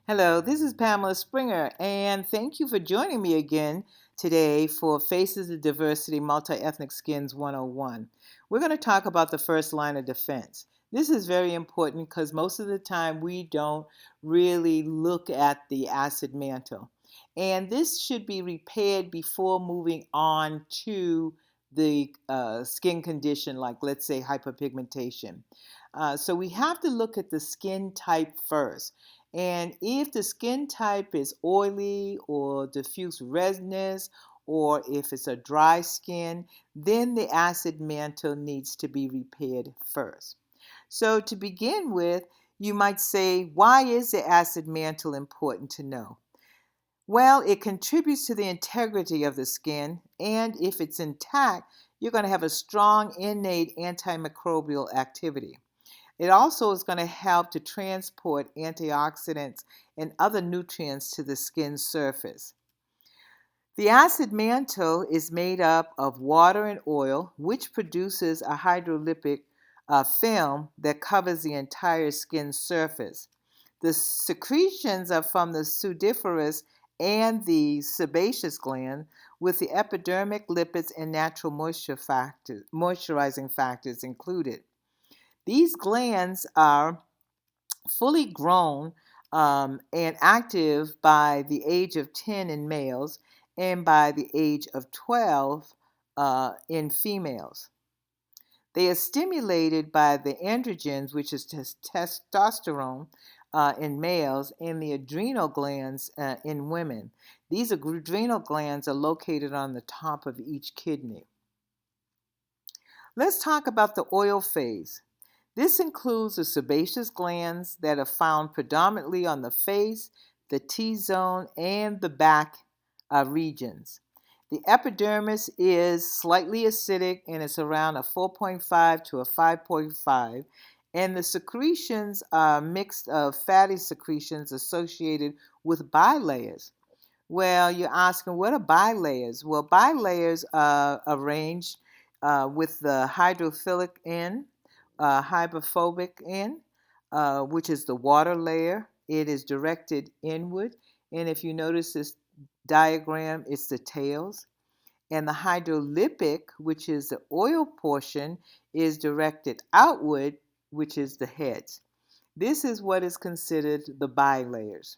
Hello, this is Pamela Springer, and thank you for joining me again today for Faces of Diversity Multi-Ethnic Skins 101. We're going to talk about the first line of defense. This is very important because most of the time we don't really look at the acid mantle. And this should be repaired before moving on to the skin condition, like let's say hyperpigmentation. So we have to look at the skin type first. And if the skin type is oily or diffuse redness, or if it's a dry skin, then the acid mantle needs to be repaired first. So to begin with, you might say, why is the acid mantle important to know? Well, it contributes to the integrity of the skin, and if it's intact, you're going to have a strong innate antimicrobial activity. It also is going to help to transport antioxidants and other nutrients to the skin surface. The acid mantle is made up of water and oil, which produces a hydrolypic film that covers the entire skin surface. The secretions are from the sudiferous and the sebaceous gland, with the epidermic lipids and natural moisturizing factors included. These glands are fully grown and active by the age of 10 in males and by the age of 12 in females. They are stimulated by the androgens, which is testosterone in males, and the adrenal glands in women. These adrenal glands are located on the top of each kidney. Let's talk about the oil phase. This includes the sebaceous glands that are found predominantly on the face, the T-zone, and the back regions. The epidermis is slightly acidic and it's around a 4.5 to a 5.5, and the secretions are mixed of fatty secretions associated with bilayers. Well, you're asking, what are bilayers? Well, bilayers are arranged with the hydrophilic end, hydrophobic end, which is the water layer. It is directed inward. And if you notice this diagram, it's the tails. And the hydrolypic, which is the oil portion, is directed outward, which is the heads. This is what is considered the bilayers.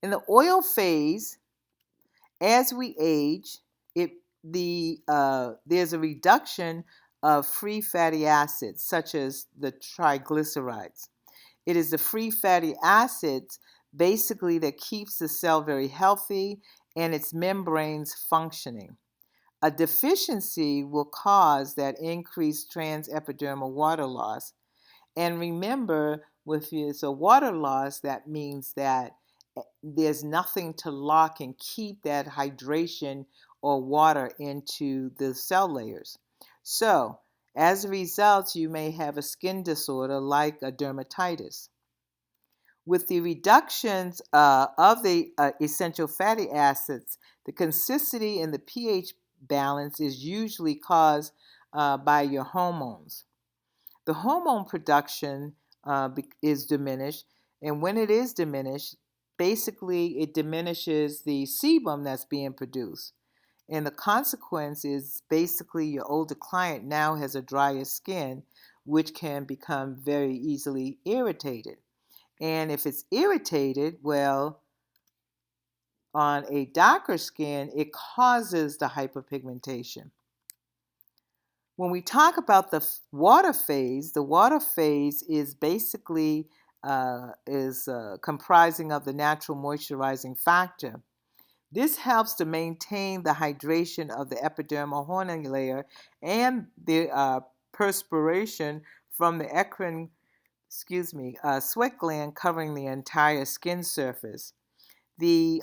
In the oil phase, as we age, there's a reduction of free fatty acids, such as the triglycerides. It is the free fatty acids basically that keeps the cell very healthy and its membranes functioning. A deficiency will cause that increased transepidermal water loss. And remember, if it's a water loss, that means that there's nothing to lock and keep that hydration or water into the cell layers. So, as a result, you may have a skin disorder like a dermatitis. With the reductions of the essential fatty acids, the consistency and the pH balance is usually caused by your hormones. The hormone production is diminished, and when it is diminished, basically it diminishes the sebum that's being produced. And the consequence is basically your older client now has a drier skin, which can become very easily irritated. And if it's irritated, well, on a darker skin, it causes the hyperpigmentation. When we talk about the water phase is basically comprising of the natural moisturizing factor. This helps to maintain the hydration of the epidermal horny layer and the perspiration from the sweat gland covering the entire skin surface. The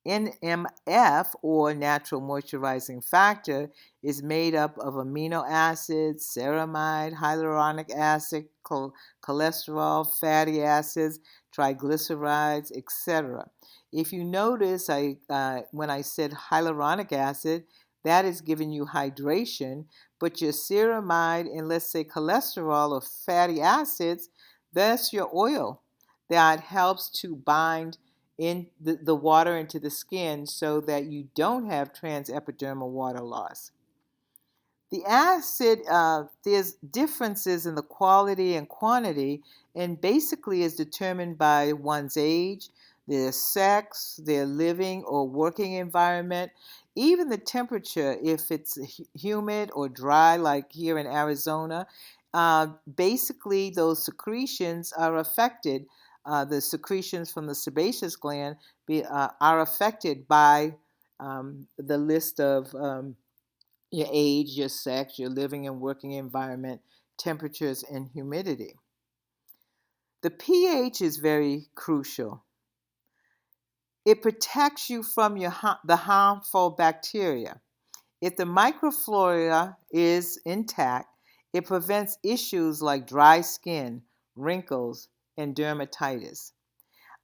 NMF, or natural moisturizing factor, is made up of amino acids, ceramide, hyaluronic acid, cholesterol, fatty acids, triglycerides, etc. If you notice, when I said hyaluronic acid, that is giving you hydration, but your ceramide and let's say cholesterol or fatty acids, that's your oil. that helps to bind in the water into the skin so that you don't have transepidermal water loss. The acid, there's differences in the quality and quantity, and basically is determined by one's age, their sex, their living or working environment, even the temperature, if it's humid or dry, like here in Arizona. Basically, those secretions are affected. The secretions from the sebaceous gland are affected by the list of your age, your sex, your living and working environment, temperatures, and humidity. The pH is very crucial. It protects you from the harmful bacteria. If the microflora is intact, it prevents issues like dry skin, wrinkles, and dermatitis.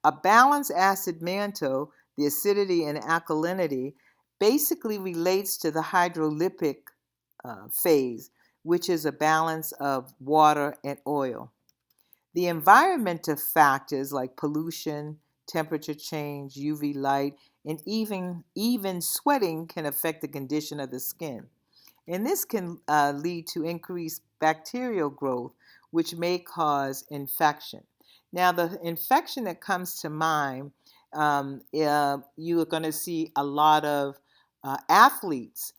A balanced acid mantle, the acidity and alkalinity, basically relates to the hydrolytic phase, which is a balance of water and oil. The environmental factors like pollution, temperature change, UV light, and even sweating can affect the condition of the skin. And this can lead to increased bacterial growth, which may cause infection. Now, the infection that comes to mind, you are going to see a lot of athletes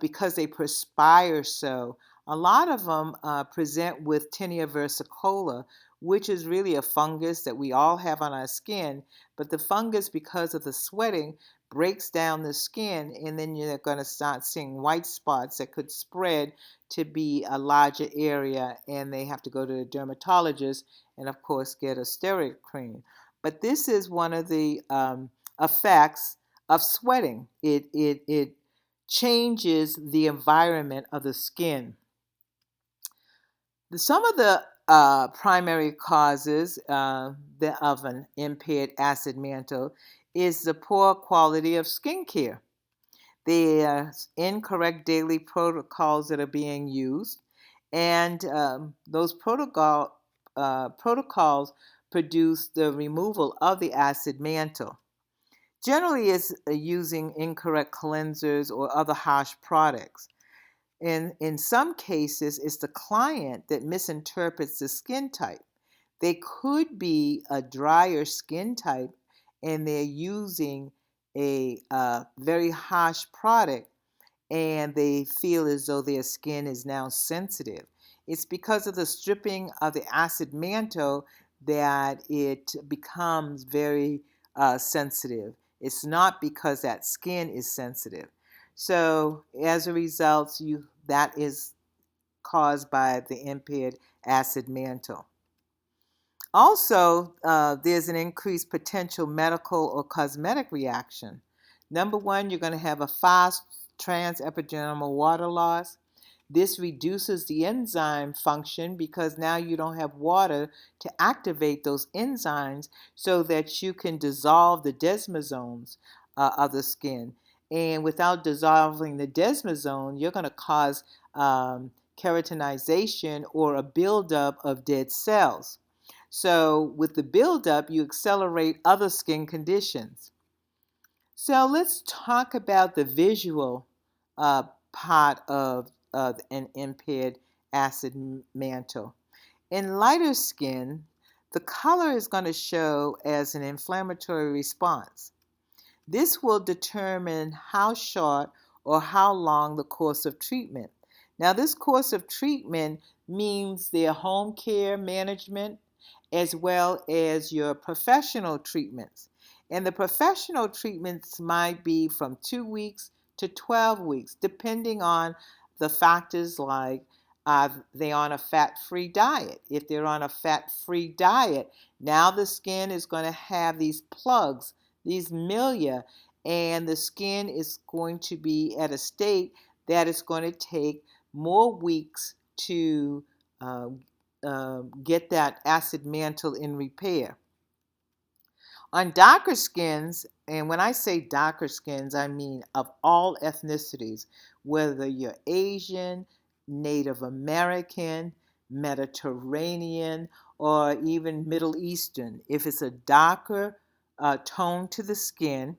because they perspire so. A lot of them present with tinea versicolor, which is really a fungus that we all have on our skin, but the fungus, because of the sweating, breaks down the skin, and then you're going to start seeing white spots that could spread to be a larger area, and they have to go to a dermatologist and, of course, get a steroid cream. But this is one of the effects of sweating. It changes the environment of the skin. Some of the primary causes of an impaired acid mantle is the poor quality of skincare. The incorrect daily protocols that are being used, and those protocols produce the removal of the acid mantle. Generally, it's using incorrect cleansers or other harsh products. In some cases, it's the client that misinterprets the skin type. They could be a drier skin type and they're using a very harsh product and they feel as though their skin is now sensitive. It's because of the stripping of the acid mantle that it becomes very sensitive. It's not because that skin is sensitive. So as a result, that is caused by the impaired acid mantle. Also, there's an increased potential medical or cosmetic reaction. Number one, you're going to have a fast transepidermal water loss. This reduces the enzyme function because now you don't have water to activate those enzymes so that you can dissolve the desmosomes of the skin. And without dissolving the desmosome, you're going to cause keratinization or a buildup of dead cells. So with the buildup, you accelerate other skin conditions. So let's talk about the visual part of an impaired acid mantle. In lighter skin, the color is going to show as an inflammatory response. This will determine how short or how long the course of treatment. Now, this course of treatment means their home care management as well as your professional treatments. And the professional treatments might be from 2 weeks to 12 weeks, depending on the factors like are they on a fat-free diet? If they're on a fat-free diet, now the skin is going to have these plugs, these milia, and the skin is going to be at a state that it's going to take more weeks to get that acid mantle in repair. On darker skins, and when I say darker skins, I mean of all ethnicities, whether you're Asian, Native American, Mediterranean, or even Middle Eastern. If it's a darker tone to the skin,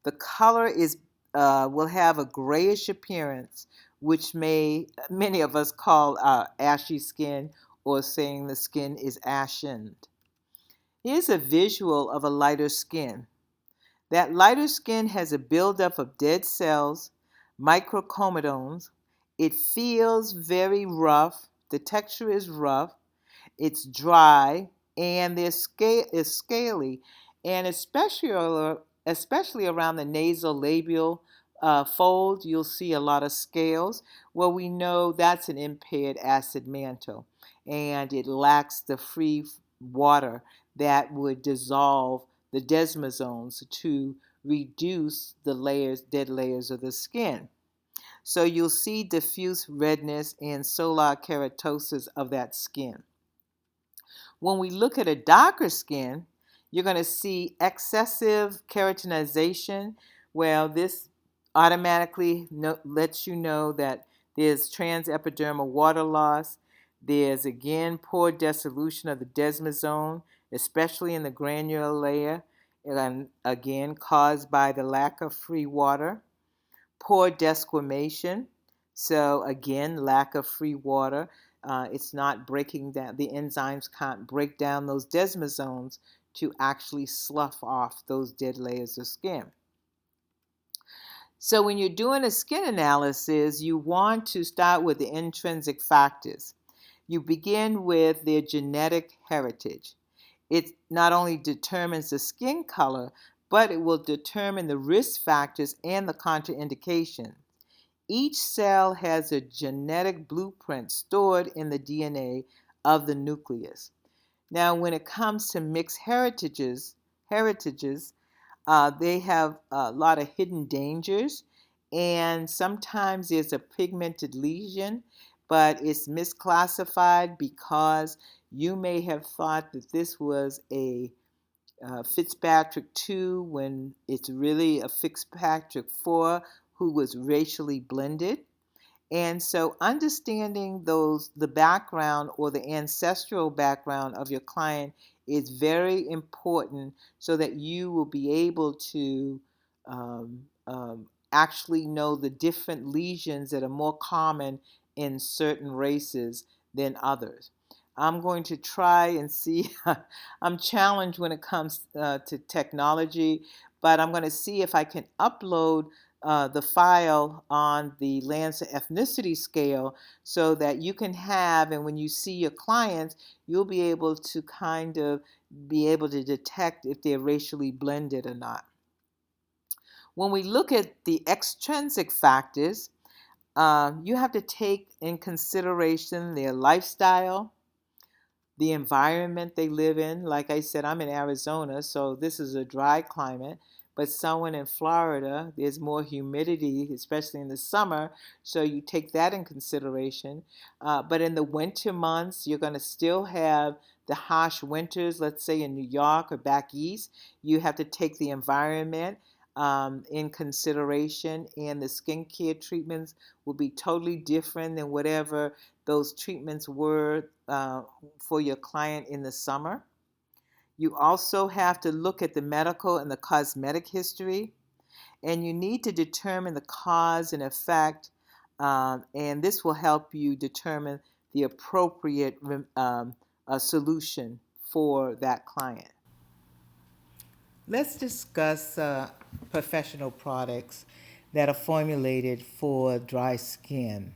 the color is will have a grayish appearance, which many of us call ashy skin, or saying the skin is ashened. Here's a visual of a lighter skin. That lighter skin has a buildup of dead cells, microcomedones. It feels very rough. The texture is rough. It's dry, and the scale is scaly, and especially around the nasal labial fold, you'll see a lot of scales. Well, we know that's an impaired acid mantle, and it lacks the free water that would dissolve the desmosomes to reduce the dead layers of the skin. So you'll see diffuse redness and solar keratosis of that skin. When we look at a darker skin, you're going to see excessive keratinization. Well, this automatically lets you know that there's transepidermal water loss. There's again poor dissolution of the desmosome, especially in the granular layer, and again caused by the lack of free water. Poor desquamation, so again, lack of free water. It's not breaking down, the enzymes can't break down those desmosomes to actually slough off those dead layers of skin. So when you're doing a skin analysis, you want to start with the intrinsic factors. You begin with their genetic heritage. It not only determines the skin color, but it will determine the risk factors and the contraindications. Each cell has a genetic blueprint stored in the DNA of the nucleus. Now, when it comes to mixed heritages, they have a lot of hidden dangers, and sometimes there's a pigmented lesion, but it's misclassified because you may have thought that this was a Fitzpatrick 2 when it's really a Fitzpatrick 4 who was racially blended. And so understanding the background or the ancestral background of your client is very important so that you will be able to actually know the different lesions that are more common in certain races than others. I'm going to try and see. I'm challenged when it comes to technology, but I'm going to see if I can upload the file on the Lancer ethnicity scale so that you can have, and when you see your clients, you'll be able to kind of be able to detect if they're racially blended or not. When we look at the extrinsic factors, you have to take in consideration their lifestyle, the environment they live in. Like I said, I'm in Arizona, so this is a dry climate. But someone in Florida, there's more humidity, especially in the summer, so you take that in consideration. But in the winter months, you're going to still have the harsh winters, let's say in New York or back east. You have to take the environment in consideration, and the skincare treatments will be totally different than whatever those treatments were for your client in the summer. You also have to look at the medical and the cosmetic history, and you need to determine the cause and effect, and this will help you determine the appropriate solution for that client. Let's discuss professional products that are formulated for dry skin.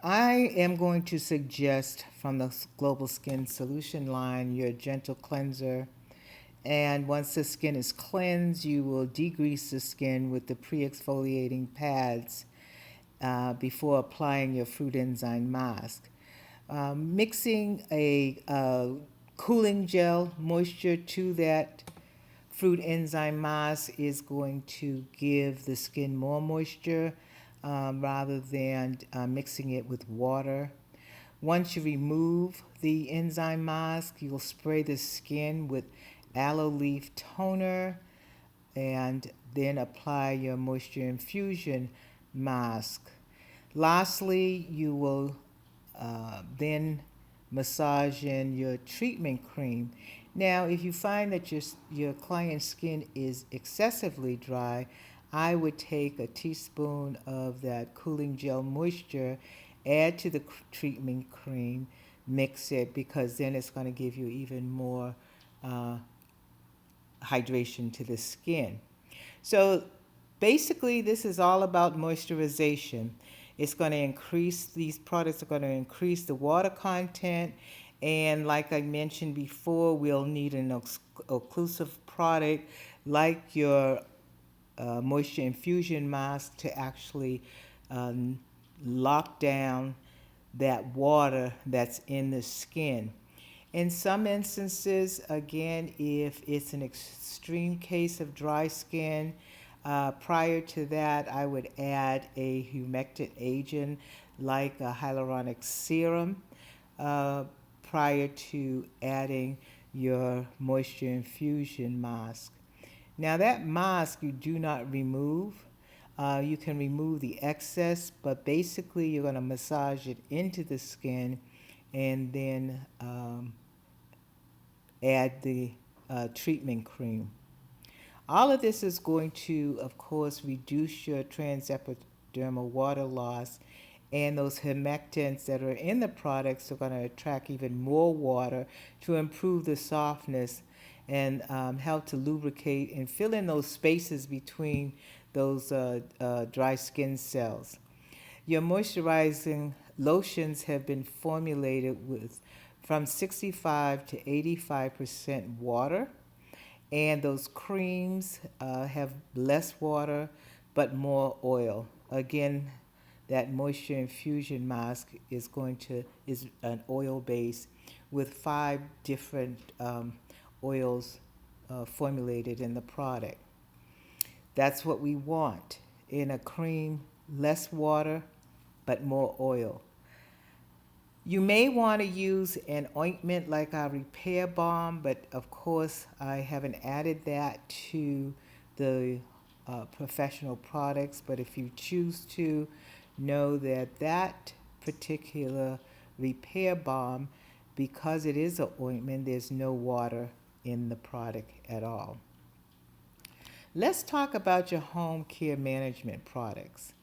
I am going to suggest from the Global Skin Solution line your gentle cleanser. And once the skin is cleansed, you will degrease the skin with the pre-exfoliating pads before applying your fruit enzyme mask. Mixing a cooling gel moisture to that fruit enzyme mask is going to give the skin more moisture rather than mixing it with water. Once you remove the enzyme mask, you'll spray the skin with aloe leaf toner and then apply your moisture infusion mask. Lastly, you will then massage in your treatment cream. Now, if you find that your client's skin is excessively dry, I would take a teaspoon of that cooling gel moisture, add to the treatment cream, mix it, because then it's going to give you even more uh, hydration to the skin. So basically, this is all about moisturization. It's going to increase, these products are going to increase the water content. And like I mentioned before, we'll need an occlusive product like your moisture infusion mask to actually um, lock down that water that's in the skin. In some instances, again, if it's an extreme case of dry skin, prior to that, I would add a humectant agent like a hyaluronic serum uh, prior to adding your moisture infusion mask. Now, that mask you do not remove. You can remove the excess, but basically, you're going to massage it into the skin and then add the treatment cream. All of this is going to, of course, reduce your transepidermal water loss, and those humectants that are in the products are going to attract even more water to improve the softness and help to lubricate and fill in those spaces between those dry skin cells. Your moisturizing lotions have been formulated with from 65 to 85% water, and those creams have less water but more oil. Again, that moisture infusion mask is an oil base with 5 different oils formulated in the product. That's what we want in a cream: less water but more oil. You may want to use an ointment like our repair balm, but of course I haven't added that to the professional products. But if you choose to, know that that particular repair balm, because it is an ointment, there's no water in the product at all. Let's talk about your home care management products.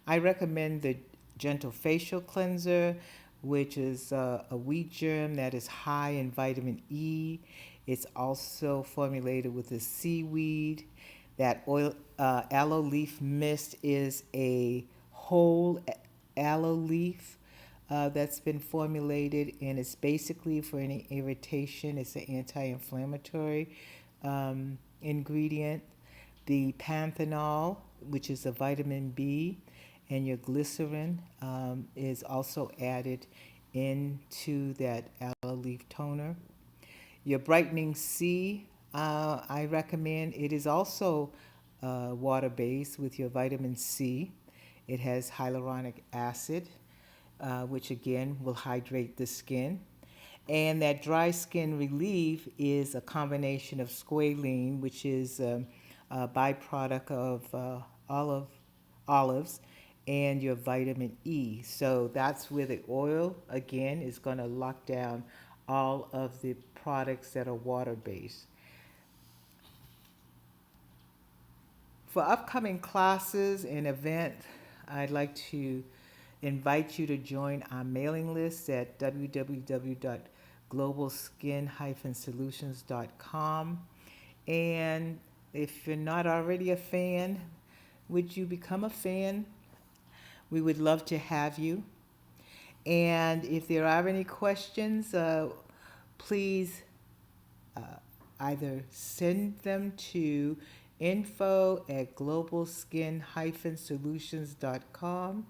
I recommend the Gentle Facial Cleanser, which is a wheat germ that is high in vitamin E. It's also formulated with the seaweed. That aloe leaf mist is a whole aloe leaf that's been formulated, and it's basically for any irritation. It's an anti-inflammatory ingredient. The panthenol, which is a vitamin B, and your glycerin is also added into that aloe leaf toner. Your brightening C, I recommend. It is also water-based with your vitamin C. It has hyaluronic acid, which again will hydrate the skin. And that dry skin relief is a combination of squalene, which is a byproduct of olives, and your vitamin E. So that's where the oil, again, is going to lock down all of the products that are water-based. For upcoming classes and events, I'd like to invite you to join our mailing list at www.globalskin-solutions.com. And if you're not already a fan, would you become a fan? We would love to have you. And if there are any questions, please either send them to info@globalskin-solutions.com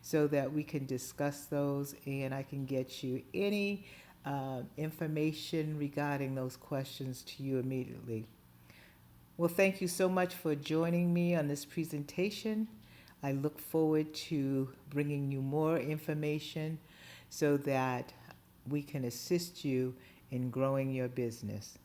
so that we can discuss those and I can get you any information regarding those questions to you immediately. Well, thank you so much for joining me on this presentation. I look forward to bringing you more information so that we can assist you in growing your business.